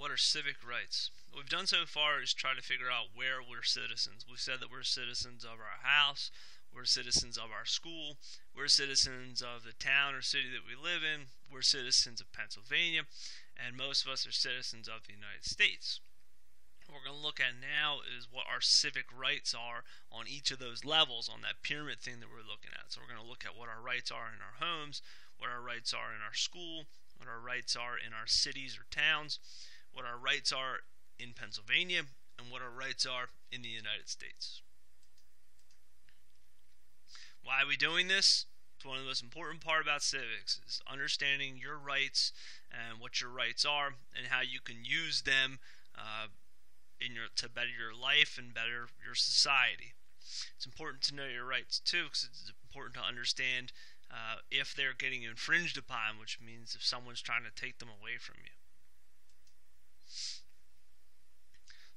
what are civic rights? What we've done so far is try to figure out where we're citizens. We've said that we're citizens of our house, we're citizens of our school, we're citizens of the town or city that we live in, we're citizens of Pennsylvania, and most of us are citizens of the United States. What we're going to look at now is what our civic rights are on each of those levels on that pyramid thing that we're looking at. So we're going to look at what our rights are in our homes, what our rights are in our school, what our rights are in our cities or towns, what our rights are in Pennsylvania, and what our rights are in the United States. Why are we doing this? It's one of the most important part about civics is understanding your rights and what your rights are and how you can use them to better your life and better your society. It's important to know your rights too, because it's important to understand if they're getting infringed upon, which means if someone's trying to take them away from you.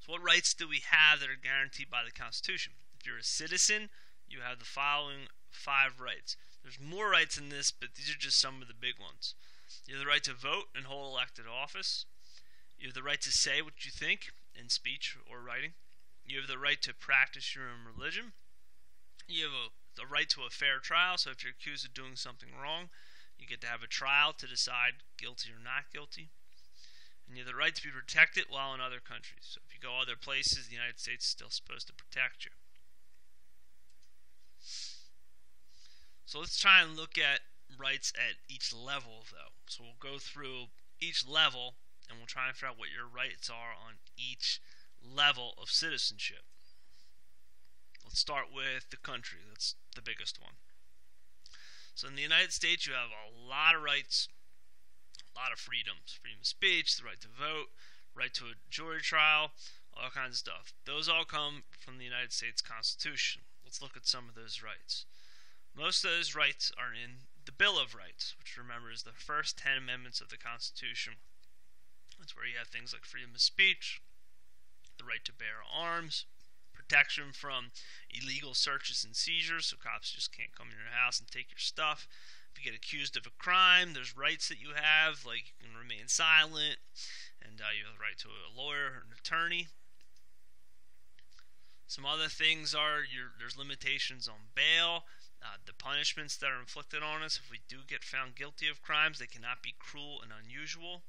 So what rights do we have that are guaranteed by the Constitution? If you're a citizen, you have the following 5 rights. There's more rights than this, but these are just some of the big ones. You have the right to vote and hold elected office. You have the right to say what you think in speech or writing. You have the right to practice your own religion. You have the right to a fair trial, so if you're accused of doing something wrong, you get to have a trial to decide guilty or not guilty. And you have the right to be protected while in other countries. So if you go other places, the United States is still supposed to protect you. So let's try and look at rights at each level, though. So we'll go through each level, and we'll try and figure out what your rights are on each level of citizenship. Let's start with the country. That's the biggest one. So in the United States, you have a lot of rights, a lot of freedoms. Freedom of speech, the right to vote, right to a jury trial, all kinds of stuff. Those all come from the United States Constitution. Let's look at some of those rights. Most of those rights are in the Bill of Rights, which remember is the first 10 amendments of the Constitution. That's where you have things like freedom of speech, the right to bear arms, protection from illegal searches and seizures, so cops just can't come in your house and take your stuff. If you get accused of a crime, there's rights that you have, like you can remain silent, and you have the right to a lawyer or an attorney. Some other things are there's limitations on bail, the punishments that are inflicted on us. If we do get found guilty of crimes, they cannot be cruel and unusual.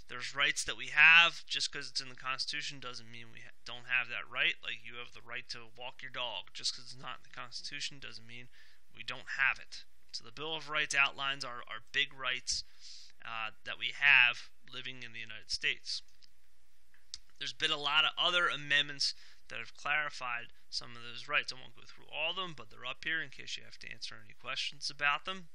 There's rights that we have. Just because it's in the Constitution doesn't mean we don't have that right. Like you have the right to walk your dog. Just because it's not in the Constitution doesn't mean we don't have it. So the Bill of Rights outlines our big rights that we have living in the United States. There's been a lot of other amendments that have clarified some of those rights. I won't go through all of them, but they're up here in case you have to answer any questions about them.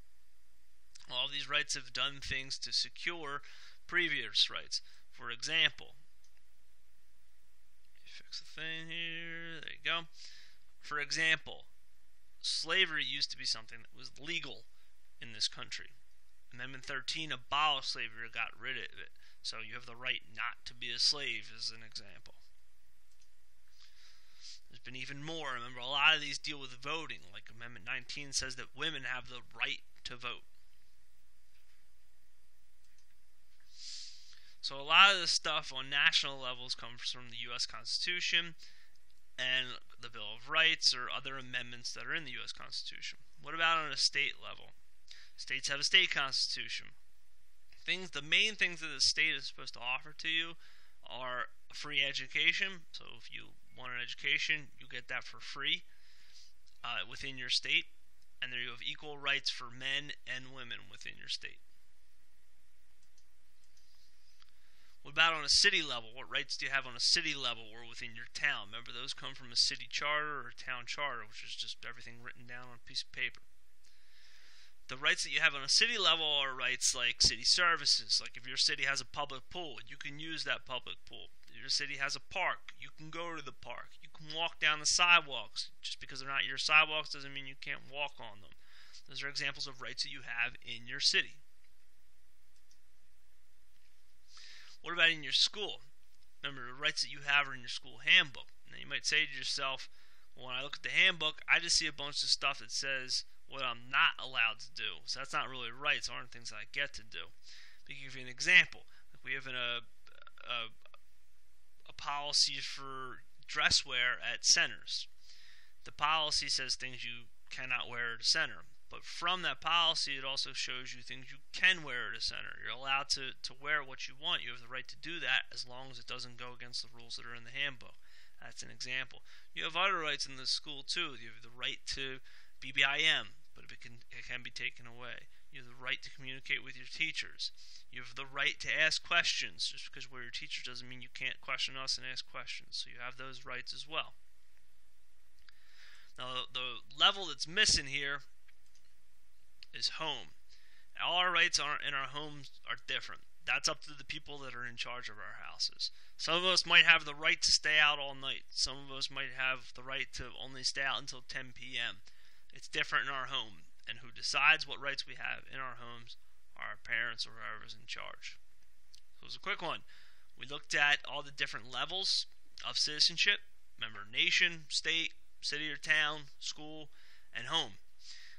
All of these rights have done things to secure previous rights. For example, fix the thing here, there you go. For example, slavery used to be something that was legal in this country. Amendment 13 abolished slavery or got rid of it. So you have the right not to be a slave as an example. There's been even more. Remember, a lot of these deal with voting. Like Amendment 19 says that women have the right to vote. So a lot of this stuff on national levels comes from the U.S. Constitution and the Bill of Rights or other amendments that are in the U.S. Constitution. What about on a state level? States have a state constitution. The main things that the state is supposed to offer to you are free education. So if you want an education, you get that for free within your state. And there you have equal rights for men and women within your state. What about on a city level? What rights do you have on a city level or within your town? Remember, those come from a city charter or a town charter, which is just everything written down on a piece of paper. The rights that you have on a city level are rights like city services. Like if your city has a public pool, you can use that public pool. If your city has a park, you can go to the park. You can walk down the sidewalks. Just because they're not your sidewalks doesn't mean you can't walk on them. Those are examples of rights that you have in your city. What about in your school? Remember, the rights that you have are in your school handbook. Now you might say to yourself, well, when I look at the handbook, I just see a bunch of stuff that says what I'm not allowed to do. So that's not really rights. Those aren't things that I get to do. But to give you an example, like we have a a policy for dress wear at centers. The policy says things you cannot wear at a center. But from that policy, it also shows you things you can wear at a center. You're allowed to wear what you want. You have the right to do that as long as it doesn't go against the rules that are in the handbook. That's an example. You have other rights in the school too. You have the right to BBIM, but it can be taken away. You have the right to communicate with your teachers. You have the right to ask questions. Just because we're your teacher doesn't mean you can't question us and ask questions. So you have those rights as well. Now, the level that's missing here is home. All our rights in our homes are different. That's up to the people that are in charge of our houses. Some of us might have the right to stay out all night. Some of us might have the right to only stay out until 10 p.m. It's different in our home. And who decides what rights we have in our homes are our parents or whoever's in charge. So it was a quick one. We looked at all the different levels of citizenship. Remember, nation, state, city or town, school, and home.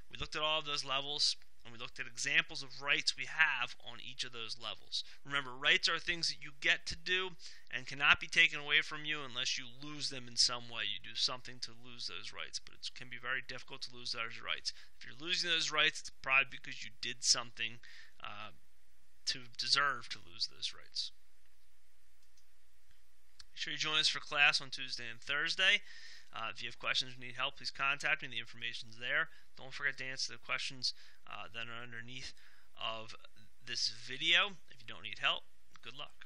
We looked at all of those levels, and we looked at examples of rights we have on each of those levels. Remember, rights are things that you get to do and cannot be taken away from you unless you lose them in some way. You do something to lose those rights, but it can be very difficult to lose those rights. If you're losing those rights, it's probably because you did something to deserve to lose those rights. Make sure you join us for class on Tuesday and Thursday. If you have questions or need help, please contact me. The information's there. Don't forget to answer the questions that are underneath of this video. If you don't need help, good luck.